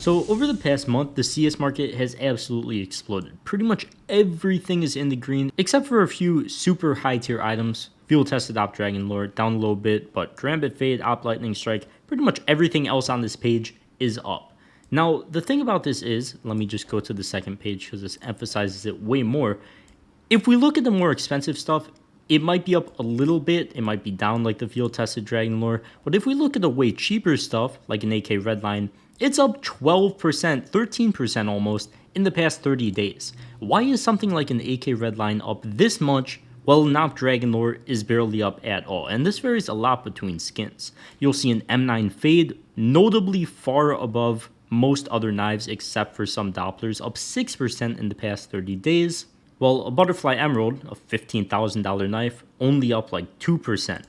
So over the past month, the CS market has absolutely exploded. Pretty much everything is in the green, except for a few super high tier items. Fuel tested Op Dragon Lore down a little bit, but Karambit Fade, Op Lightning Strike, pretty much everything else on this page is up. Now, the thing about this is, let me just go to the second page because this emphasizes it way more. If we look at the more expensive stuff, it might be up a little bit, it might be down like the field tested Dragon Lore, but if we look at the way cheaper stuff, like an AK Redline, it's up 12%, 13% almost, in the past 30 days. Why is something like an AK Redline up this much, while an Op Dragon Lore is barely up at all? And this varies a lot between skins. You'll see an M9 Fade, notably far above most other knives except for some Dopplers, up 6% in the past 30 days. Well, a Butterfly Emerald, a $15,000 knife, only up like 2%.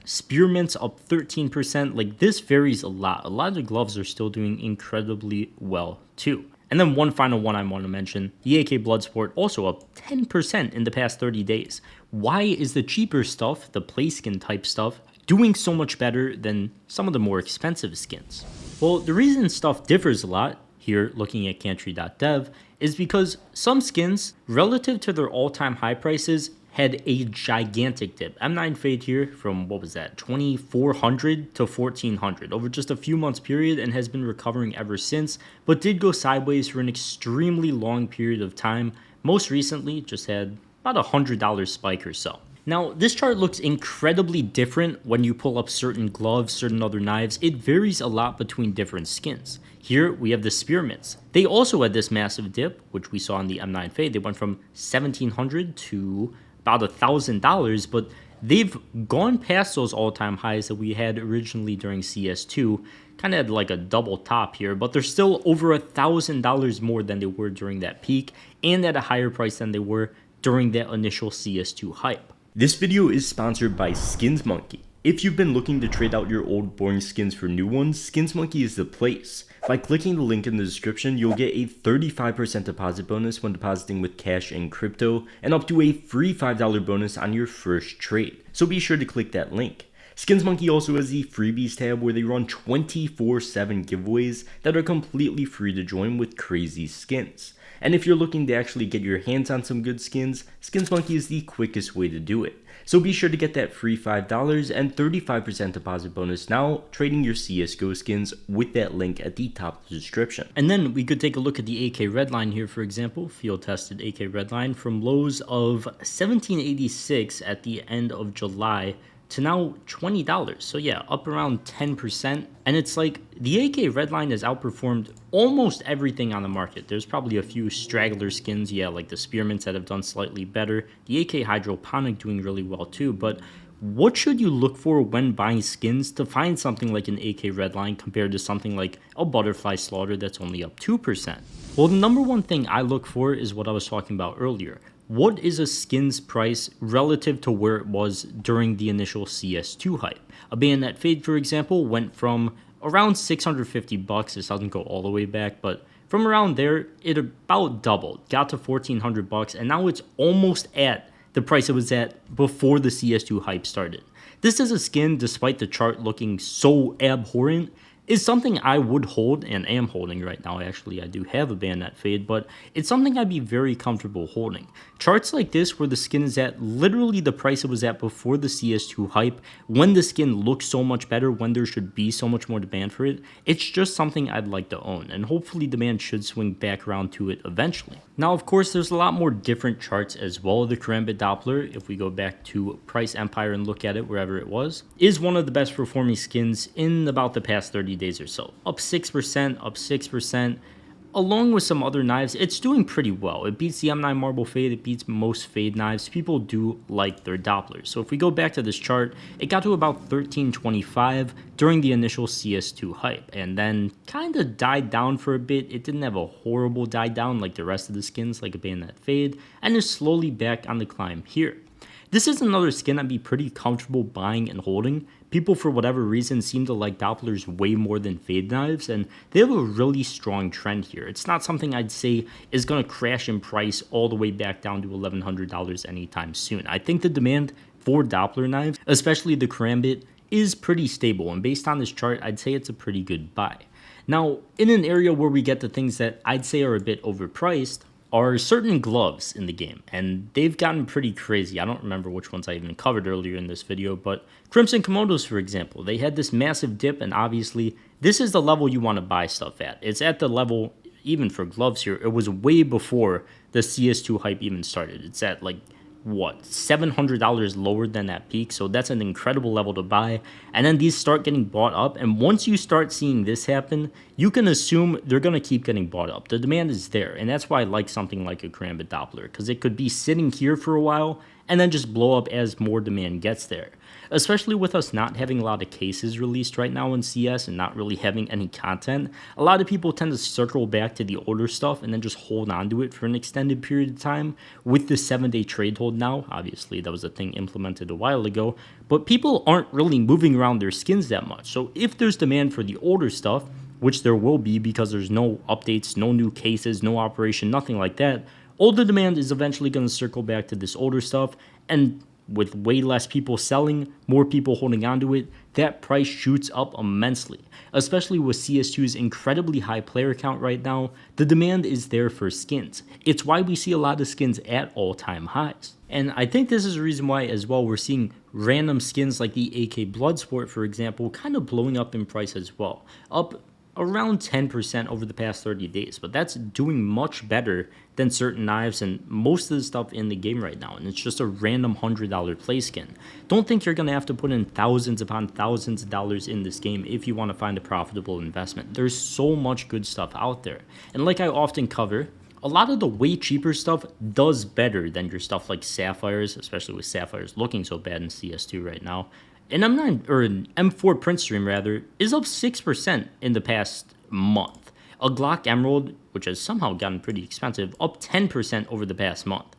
Spearmint's up 13%. Like, this varies a lot. A lot of the gloves are still doing incredibly well too. And then one final one I want to mention, the AK Bloodsport also up 10% in the past 30 days. Why is the cheaper stuff, the play skin type stuff, doing so much better than some of the more expensive skins? Well, the reason stuff differs a lot, here looking at Cantry.dev, is because some skins, relative to their all-time high prices, had a gigantic dip. M9 Fade here from, what was that, 2,400 to 1,400 over just a few months period, and has been recovering ever since, but did go sideways for an extremely long period of time. Most recently, just had about a $100 spike or so. Now, this chart looks incredibly different when you pull up certain gloves, certain other knives. It varies a lot between different skins. Here, we have the Spearmints. They also had this massive dip, which we saw in the M9 Fade. They went from $1,700 to about $1,000, but they've gone past those all-time highs that we had originally during CS2. Kind of had like a double top here, but they're still over $1,000 more than they were during that peak, and at a higher price than they were during that initial CS2 hype. This video is sponsored by SkinsMonkey. If you've been looking to trade out your old boring skins for new ones, SkinsMonkey is the place. By clicking the link in the description, you'll get a 35% deposit bonus when depositing with cash and crypto, and up to a free $5 bonus on your first trade. So be sure to click that link. SkinsMonkey also has the freebies tab where they run 24/7 giveaways that are completely free to join with crazy skins. And if you're looking to actually get your hands on some good skins, SkinsMonkey is the quickest way to do it. So be sure to get that free $5 and 35% deposit bonus now, trading your CSGO skins with that link at the top of the description. And then we could take a look at the AK Redline here, for example, field tested AK Redline from lows of $17.86 at the end of July to now $20. So yeah, up around 10%. And it's like the AK Redline has outperformed almost everything on the market. There's probably a few straggler skins, yeah, like the Spearmints that have done slightly better. The AK Hydroponic doing really well too. But what should you look for when buying skins to find something like an AK Redline compared to something like a Butterfly Slaughter that's only up 2%? Well, the number one thing I look for is what I was talking about earlier. What is a skin's price relative to where it was during the initial CS2 hype? A Bayonet Fade, for example, went from around $650. This doesn't go all the way back, but from around there, it about doubled, got to $1,400, and now it's almost at the price it was at before the CS2 hype started. This is a skin, despite the chart looking so abhorrent, is something I would hold, and am holding right now. Actually, I do have a Bayonet Fade, but it's something I'd be very comfortable holding. Charts like this, where the skin is at literally the price it was at before the CS2 hype, when the skin looks so much better, when there should be so much more demand for it, it's just something I'd like to own, and hopefully demand should swing back around to it eventually. Now, of course, there's a lot more different charts as well. The Karambit Doppler, if we go back to Price Empire and look at it wherever it was, is one of the best performing skins in about the past 30 days or so. Up 6%, along with some other knives. It's doing pretty well. It beats the M9 Marble Fade, it beats most Fade knives. People do like their Dopplers. So if we go back to this chart, it got to about 1325 during the initial CS2 hype, and then kind of died down for a bit. It didn't have a horrible die down like the rest of the skins, like a Bayonet Fade, and is slowly back on the climb here. This is another skin I'd be pretty comfortable buying and holding. People, for whatever reason, seem to like Dopplers way more than Fade knives, and they have a really strong trend here. It's not something I'd say is going to crash in price all the way back down to $1,100 anytime soon. I think the demand for Doppler knives, especially the Karambit, is pretty stable, and based on this chart, I'd say it's a pretty good buy. Now, in an area where we get the things that I'd say are a bit overpriced, are certain gloves in the game, and they've gotten pretty crazy. I don't remember which ones I even covered earlier in this video, but Crimson Komodos, for example, they had this massive dip, and obviously this is the level you want to buy stuff at. It's at the level, even for gloves here, it was way before the CS2 hype even started. It's at like, what, $700 lower than that peak, so that's an incredible level to buy. And then these start getting bought up, and once you start seeing this happen, you can assume they're going to keep getting bought up. The demand is there, and that's why I like something like a Karambit Doppler, because it could be sitting here for a while and then just blow up as more demand gets there. Especially with us not having a lot of cases released right now in CS and not really having any content, a lot of people tend to circle back to the older stuff and then just hold on to it for an extended period of time with the 7-day trade hold now. Obviously, that was a thing implemented a while ago, but people aren't really moving around their skins that much. So if there's demand for the older stuff, which there will be because there's no updates, no new cases, no operation, nothing like that, older demand is eventually going to circle back to this older stuff, and with way less people selling, more people holding on to it, that price shoots up immensely. Especially with CS2's incredibly high player count right now, the demand is there for skins. It's why we see a lot of skins at all-time highs. And I think this is a reason why as well we're seeing random skins like the AK Bloodsport, for example, kind of blowing up in price as well. Up around 10% over the past 30 days, but that's doing much better than certain knives and most of the stuff in the game right now, and it's just a random $100 play skin. Don't think you're going to have to put in thousands upon thousands of dollars in this game if you want to find a profitable investment. There's so much good stuff out there, and like I often cover, a lot of the way cheaper stuff does better than your stuff like Sapphires, especially with Sapphires looking so bad in CS2 right now. An M9 or an M4 print stream rather is up 6% in the past month. A Glock Emerald, which has somehow gotten pretty expensive, up 10% over the past month.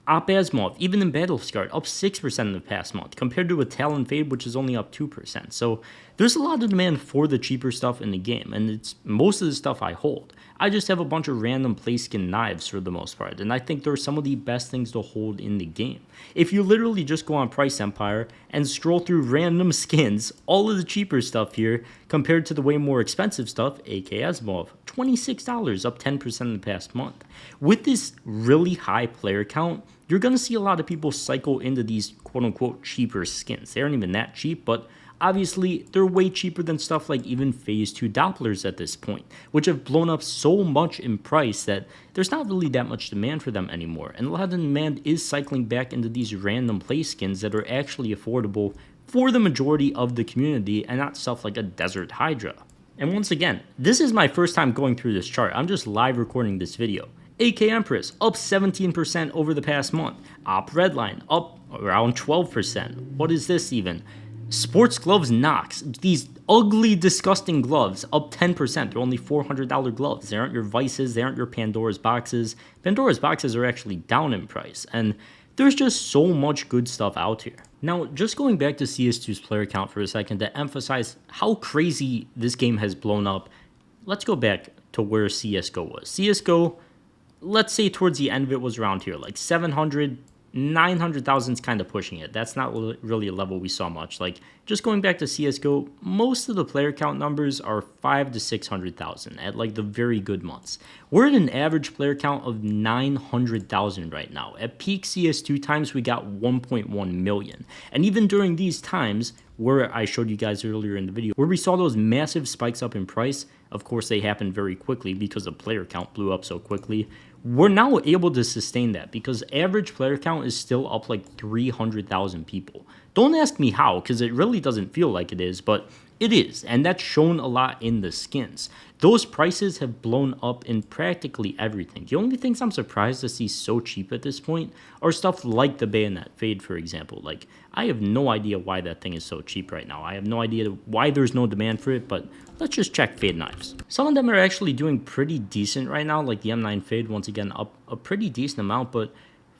Op Asimov, even in Battle Scarred, up 6% in the past month, compared to a Talon Fade, which is only up 2%. So there's a lot of demand for the cheaper stuff in the game, and it's most of the stuff I hold. I just have a bunch of random play skin knives for the most part, and I think they're some of the best things to hold in the game. If you literally just go on Price Empire and scroll through random skins, all of the cheaper stuff here, compared to the way more expensive stuff, AK Asimov, $26, up 10% in the past month. With this really high player count, you're going to see a lot of people cycle into these quote-unquote cheaper skins. They aren't even that cheap, but obviously they're way cheaper than stuff like even Phase 2 Dopplers at this point, which have blown up so much in price that there's not really that much demand for them anymore. And a lot of the demand is cycling back into these random play skins that are actually affordable for the majority of the community and not stuff like a Desert Hydra. And once again, this is my first time going through this chart. I'm just live recording this video. AK Empress, up 17% over the past month. Op Redline, up around 12%. What is this even? Sports Gloves Nox, these ugly, disgusting gloves, up 10%. They're only $400 gloves. They aren't your Vices, they aren't your Pandora's boxes. Pandora's boxes are actually down in price, and there's just so much good stuff out here. Now, just going back to CS2's player count for a second to emphasize how crazy this game has blown up, let's go back to where CSGO was. CSGO, let's say towards the end of it was around here, like 700, 900,000 is kind of pushing it. That's not really a level we saw much. Like, just going back to CSGO, most of the player count numbers are 5 to 600,000 at like the very good months. We're at an average player count of 900,000 right now. At peak CS2 times, we got 1.1 million. And even during these times, where I showed you guys earlier in the video, where we saw those massive spikes up in price, of course they happened very quickly because the player count blew up so quickly. We're now able to sustain that because average player count is still up like 300,000 people. Don't ask me how, because it really doesn't feel like it is, but it is, and that's shown a lot in the skins. Those prices have blown up in practically everything. The only things I'm surprised to see so cheap at this point are stuff like the Bayonet Fade, for example. Like, I have no idea why that thing is so cheap right now. I have no idea why there's no demand for it, but let's just check Fade knives. Some of them are actually doing pretty decent right now, like the M9 Fade, once again, up a pretty decent amount, but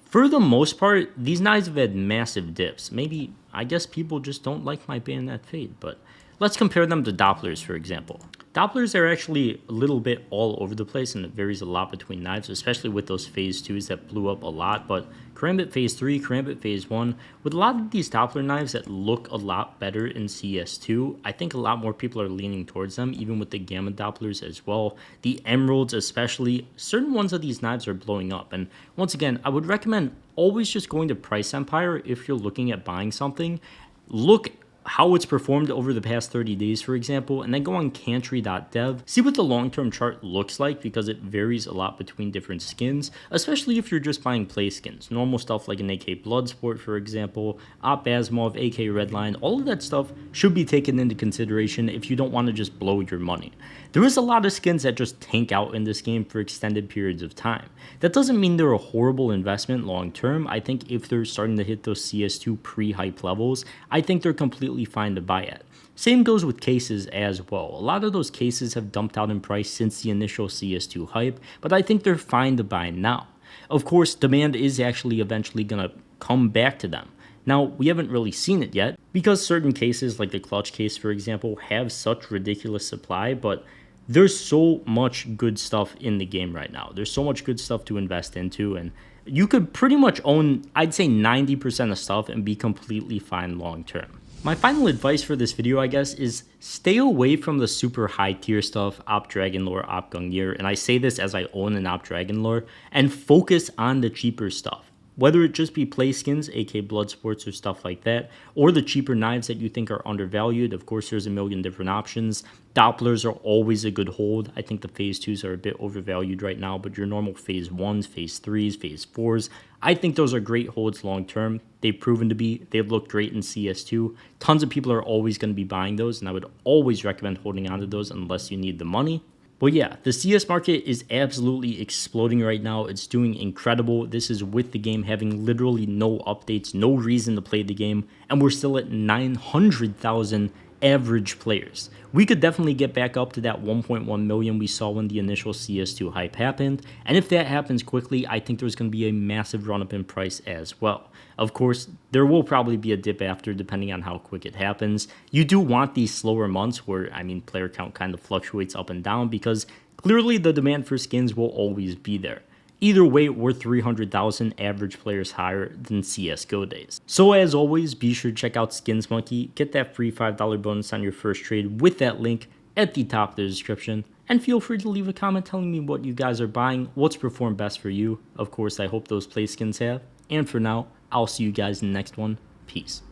for the most part, these knives have had massive dips. Maybe, I guess people just don't like my Bayonet Fade, but Let's compare them to Dopplers, for example. Dopplers are actually a little bit all over the place, and it varies a lot between knives, especially with those phase 2s that blew up a lot. But Karambit phase 3, Karambit phase 1, with a lot of these Doppler knives that look a lot better in CS2, I think a lot more people are leaning towards them, even with the Gamma Dopplers as well. The Emeralds especially, certain ones of these knives are blowing up. And once again, I would recommend always just going to Price Empire if you're looking at buying something. Look how it's performed over the past 30 days, for example, and then go on Cantry.dev, see what the long-term chart looks like, because it varies a lot between different skins, especially if you're just buying play skins. Normal stuff like an AK Bloodsport, for example, Op Asimov, AK Redline, all of that stuff should be taken into consideration if you don't want to just blow your money. There is a lot of skins that just tank out in this game for extended periods of time. That doesn't mean they're a horrible investment long term. I think if they're starting to hit those CS2 pre-hype levels, I think they're completely fine to buy at. Same goes with cases as well. A lot of those cases have dumped out in price since the initial CS2 hype, but I think they're fine to buy now. Of course, demand is actually eventually going to come back to them. Now, we haven't really seen it yet, because certain cases, like the clutch case, for example, have such ridiculous supply, but there's so much good stuff in the game right now. There's so much good stuff to invest into, and you could pretty much own, I'd say 90% of stuff and be completely fine long term. My final advice for this video, I guess, is stay away from the super high tier stuff, Op Dragon Lore, Op Gungnir, and I say this as I own an Op Dragon Lore, and focus on the cheaper stuff. Whether it just be play skins, AK Bloodsports or stuff like that, or the cheaper knives that you think are undervalued. Of course, there's a million different options. Dopplers are always a good hold. I think the phase 2s are a bit overvalued right now, but your normal phase 1s, phase 3s, phase 4s, I think those are great holds long term. They've proven to be. They've looked great in CS2. Tons of people are always going to be buying those, and I would always recommend holding on to those unless you need the money. But yeah, the CS market is absolutely exploding right now. It's doing incredible. This is with the game having literally no updates, no reason to play the game, and we're still at 900,000 average players. We could definitely get back up to that 1.1 million we saw when the initial CS2 hype happened, and if that happens quickly, I think there's going to be a massive run-up in price as well. Of course, there will probably be a dip after, depending on how quick it happens. You do want these slower months where, player count kind of fluctuates up and down, because clearly the demand for skins will always be there. Either way, we're 300,000 average players higher than CSGO days. So as always, be sure to check out Skins Monkey, get that free $5 bonus on your first trade with that link at the top of the description, and feel free to leave a comment telling me what you guys are buying, what's performed best for you. Of course, I hope those play skins have, and for now, I'll see you guys in the next one. Peace.